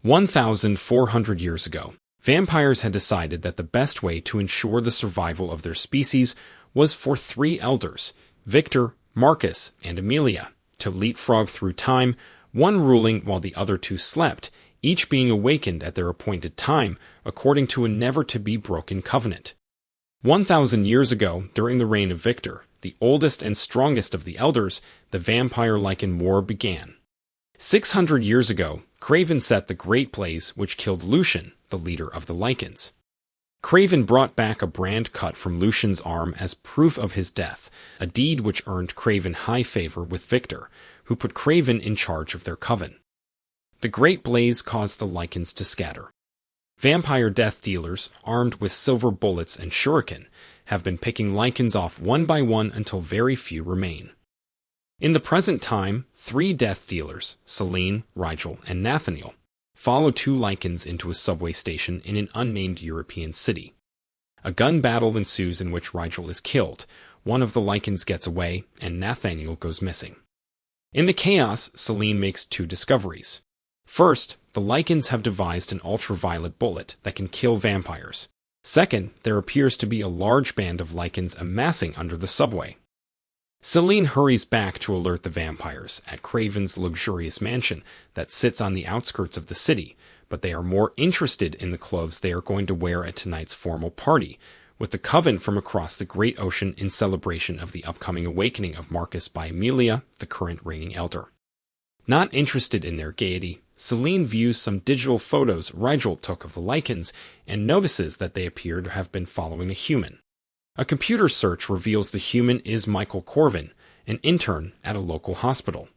1,400 years ago, vampires had decided that the best way to ensure the survival of their species was for three elders, Viktor, Marcus, and Amelia, to leapfrog through time, one ruling while the other two slept, each being awakened at their appointed time, according to a never-to-be-broken covenant. 1,000 years ago, during the reign of Viktor, the oldest and strongest of the elders, the vampire-Lycan War began. 600 years ago, Kraven set the Great Blaze which killed Lucian, the leader of the Lycans. Kraven brought back a brand cut from Lucian's arm as proof of his death, a deed which earned Kraven high favor with Viktor, who put Kraven in charge of their coven. The Great Blaze caused the Lycans to scatter. Vampire death dealers, armed with silver bullets and shuriken, have been picking Lycans off one by one until very few remain. In the present time, 3 death dealers, Selene, Rigel, and Nathaniel, follow 2 Lycans into a subway station in an unnamed European city. A gun battle ensues in which Rigel is killed, one of the Lycans gets away, and Nathaniel goes missing. In the chaos, Selene makes 2 discoveries. First, the Lycans have devised an ultraviolet bullet that can kill vampires. Second, there appears to be a large band of Lycans amassing under the subway. Selene hurries back to alert the vampires at Kraven's luxurious mansion that sits on the outskirts of the city, but they are more interested in the clothes they are going to wear at tonight's formal party, with the coven from across the great ocean in celebration of the upcoming awakening of Marcus by Amelia, the current reigning elder. Not interested in their gaiety, Selene views some digital photos Rigel took of the Lycans and notices that they appear to have been following a human. A computer search reveals the human is Michael Corvin, an intern at a local hospital.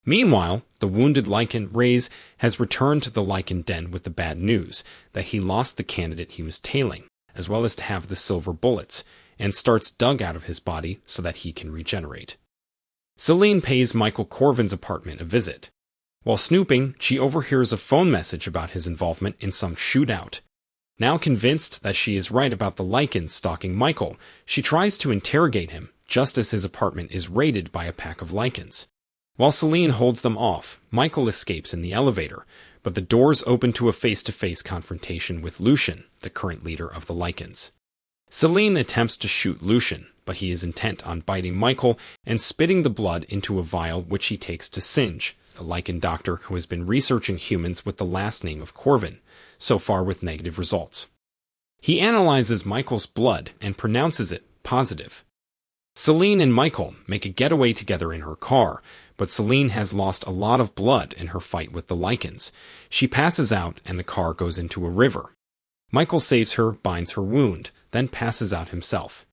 Meanwhile, the wounded Lycan, Raze, has returned to the Lycan den with the bad news that he lost the candidate he was tailing, as well as to have the silver bullets, and starts dug out of his body so that he can regenerate. Selene pays Michael Corvin's apartment a visit. While snooping, she overhears a phone message about his involvement in some shootout. Now convinced that she is right about the Lycans stalking Michael, she tries to interrogate him, just as his apartment is raided by a pack of Lycans. While Selene holds them off, Michael escapes in the elevator, but the doors open to a face-to-face confrontation with Lucian, the current leader of the Lycans. Selene attempts to shoot Lucian, but he is intent on biting Michael and spitting the blood into a vial which he takes to Singe, a Lycan doctor who has been researching humans with the last name of Corvin, so far with negative results. He analyzes Michael's blood and pronounces it positive. Selene and Michael make a getaway together in her car, but Selene has lost a lot of blood in her fight with the Lycans. She passes out and the car goes into a river. Michael saves her, binds her wound, then passes out himself.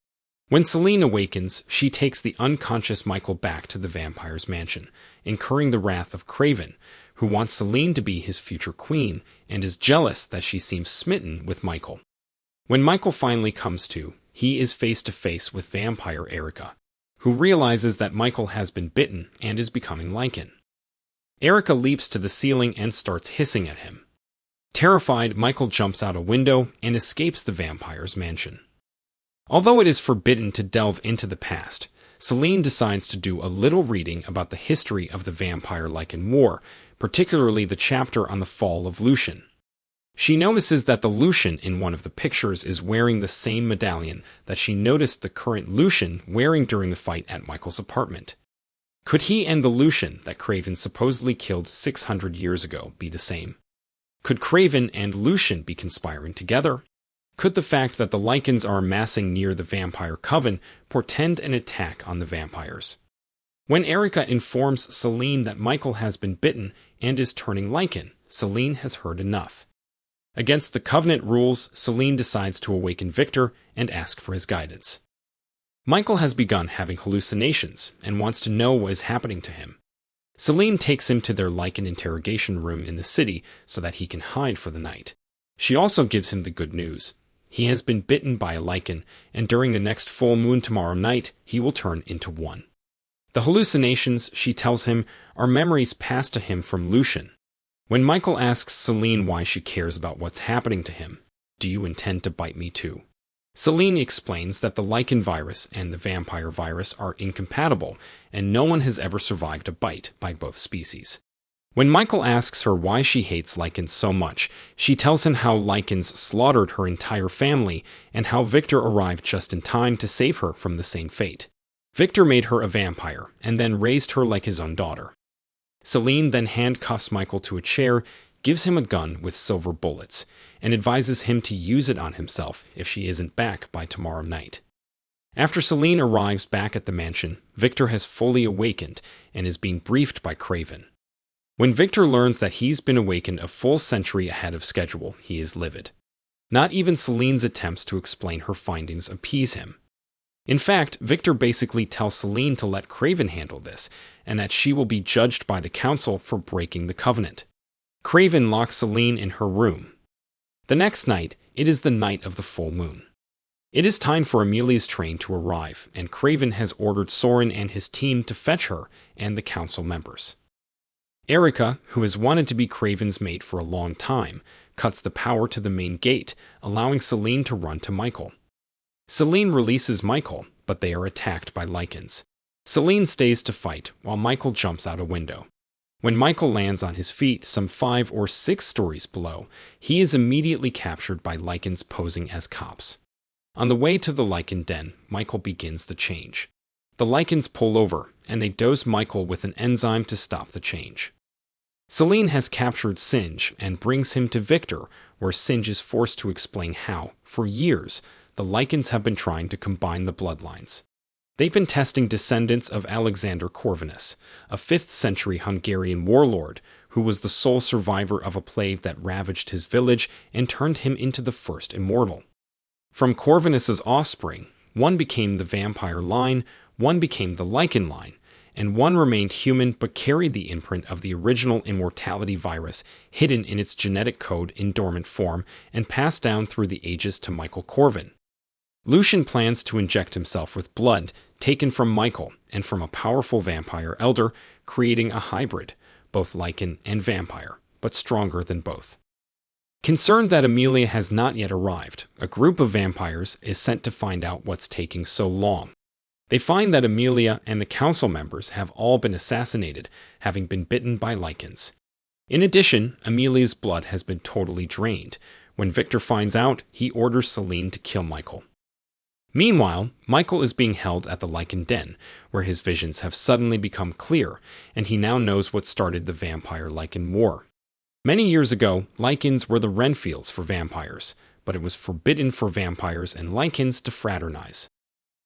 When Selene awakens, she takes the unconscious Michael back to the vampire's mansion, incurring the wrath of Kraven, who wants Selene to be his future queen and is jealous that she seems smitten with Michael. When Michael finally comes to, he is face-to-face with vampire Erika, who realizes that Michael has been bitten and is becoming Lycan. Erika leaps to the ceiling and starts hissing at him. Terrified, Michael jumps out a window and escapes the vampire's mansion. Although it is forbidden to delve into the past, Selene decides to do a little reading about the history of the vampire-Lycan War, particularly the chapter on the fall of Lucian. She notices that the Lucian in one of the pictures is wearing the same medallion that she noticed the current Lucian wearing during the fight at Michael's apartment. Could he and the Lucian that Kraven supposedly killed 600 years ago be the same? Could Kraven and Lucian be conspiring together? Could the fact that the Lycans are amassing near the vampire coven portend an attack on the vampires? When Erika informs Selene that Michael has been bitten and is turning Lycan, Selene has heard enough. Against the Covenant rules, Selene decides to awaken Viktor and ask for his guidance. Michael has begun having hallucinations and wants to know what is happening to him. Selene takes him to their Lycan interrogation room in the city so that he can hide for the night. She also gives him the good news. He has been bitten by a Lycan, and during the next full moon tomorrow night, he will turn into one. The hallucinations, she tells him, are memories passed to him from Lucian. When Michael asks Selene why she cares about what's happening to him, "Do you intend to bite me too?" Selene explains that the Lycan virus and the vampire virus are incompatible, and no one has ever survived a bite by both species. When Michael asks her why she hates Lycans so much, she tells him how Lycans slaughtered her entire family and how Viktor arrived just in time to save her from the same fate. Viktor made her a vampire and then raised her like his own daughter. Selene then handcuffs Michael to a chair, gives him a gun with silver bullets, and advises him to use it on himself if she isn't back by tomorrow night. After Selene arrives back at the mansion, Viktor has fully awakened and is being briefed by Kraven. When Viktor learns that he's been awakened a full century ahead of schedule, he is livid. Not even Selene's attempts to explain her findings appease him. In fact, Viktor basically tells Selene to let Kraven handle this, and that she will be judged by the council for breaking the covenant. Kraven locks Selene in her room. The next night, it is the night of the full moon. It is time for Amelia's train to arrive, and Kraven has ordered Soren and his team to fetch her and the council members. Erika, who has wanted to be Kraven's mate for a long time, cuts the power to the main gate, allowing Selene to run to Michael. Selene releases Michael, but they are attacked by Lycans. Selene stays to fight, while Michael jumps out a window. When Michael lands on his feet some 5 or 6 stories below, he is immediately captured by Lycans posing as cops. On the way to the Lycan den, Michael begins the change. The Lycans pull over, and they dose Michael with an enzyme to stop the change. Selene has captured Singe and brings him to Viktor, where Singe is forced to explain how, for years, the Lycans have been trying to combine the bloodlines. They've been testing descendants of Alexander Corvinus, a 5th century Hungarian warlord who was the sole survivor of a plague that ravaged his village and turned him into the first immortal. From Corvinus's offspring, one became the vampire line, one became the Lycan line, and one remained human but carried the imprint of the original immortality virus hidden in its genetic code in dormant form and passed down through the ages to Michael Corvin. Lucian plans to inject himself with blood taken from Michael and from a powerful vampire elder, creating a hybrid, both Lycan and vampire, but stronger than both. Concerned that Amelia has not yet arrived, a group of vampires is sent to find out what's taking so long. They find that Amelia and the council members have all been assassinated, having been bitten by Lycans. In addition, Amelia's blood has been totally drained. When Viktor finds out, he orders Selene to kill Michael. Meanwhile, Michael is being held at the Lycan den, where his visions have suddenly become clear, and he now knows what started the Vampire-Lycan War. Many years ago, Lycans were the Renfields for vampires, but it was forbidden for vampires and Lycans to fraternize.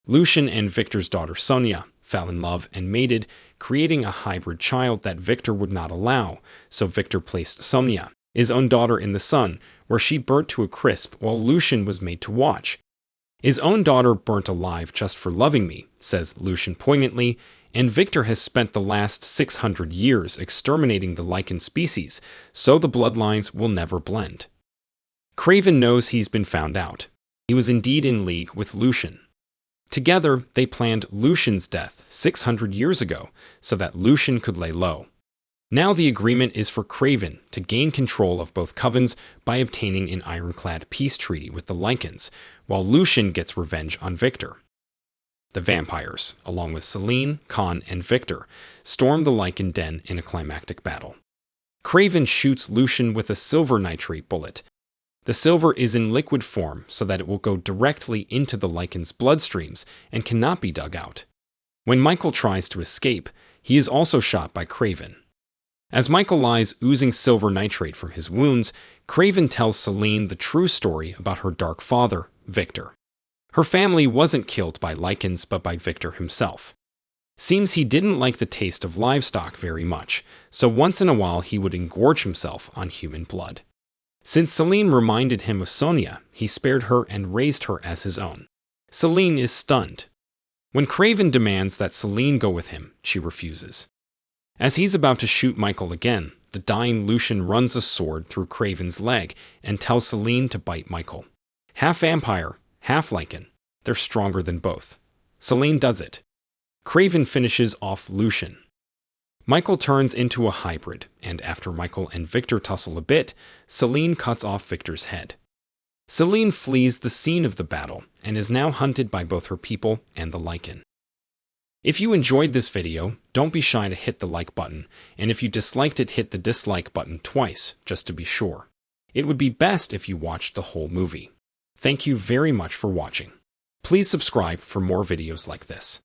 Lucian and Viktor's daughter Sonia fell in love and mated, creating a hybrid child that Viktor would not allow, so Viktor placed Sonia, his own daughter, in the sun, where she burnt to a crisp while Lucian was made to watch. His own daughter burnt alive just for loving me, says Lucian poignantly, and Viktor has spent the last 600 years exterminating the Lycan species, so the bloodlines will never blend. Kraven knows he's been found out. He was indeed in league with Lucian. Together, they planned Lucian's death 600 years ago, so that Lucian could lay low. Now the agreement is for Kraven to gain control of both covens by obtaining an ironclad peace treaty with the Lycans, while Lucian gets revenge on Viktor. The vampires, along with Selene, Kahn, and Viktor, storm the Lycan den in a climactic battle. Kraven shoots Lucian with a silver nitrate bullet. The silver is in liquid form so that it will go directly into the Lycan's bloodstreams and cannot be dug out. When Michael tries to escape, he is also shot by Kraven. As Michael lies oozing silver nitrate from his wounds, Kraven tells Selene the true story about her dark father, Viktor. Her family wasn't killed by Lycans but by Viktor himself. Seems he didn't like the taste of livestock very much, so once in a while he would engorge himself on human blood. Since Selene reminded him of Sonia, he spared her and raised her as his own. Selene is stunned. When Kraven demands that Selene go with him, she refuses. As he's about to shoot Michael again, the dying Lucian runs a sword through Kraven's leg and tells Selene to bite Michael. Half vampire, half Lycan. They're stronger than both. Selene does it. Kraven finishes off Lucian. Michael turns into a hybrid, and after Michael and Viktor tussle a bit, Selene cuts off Viktor's head. Selene flees the scene of the battle and is now hunted by both her people and the Lycan. If you enjoyed this video, don't be shy to hit the like button, and if you disliked it, hit the dislike button twice, just to be sure. It would be best if you watched the whole movie. Thank you very much for watching. Please subscribe for more videos like this.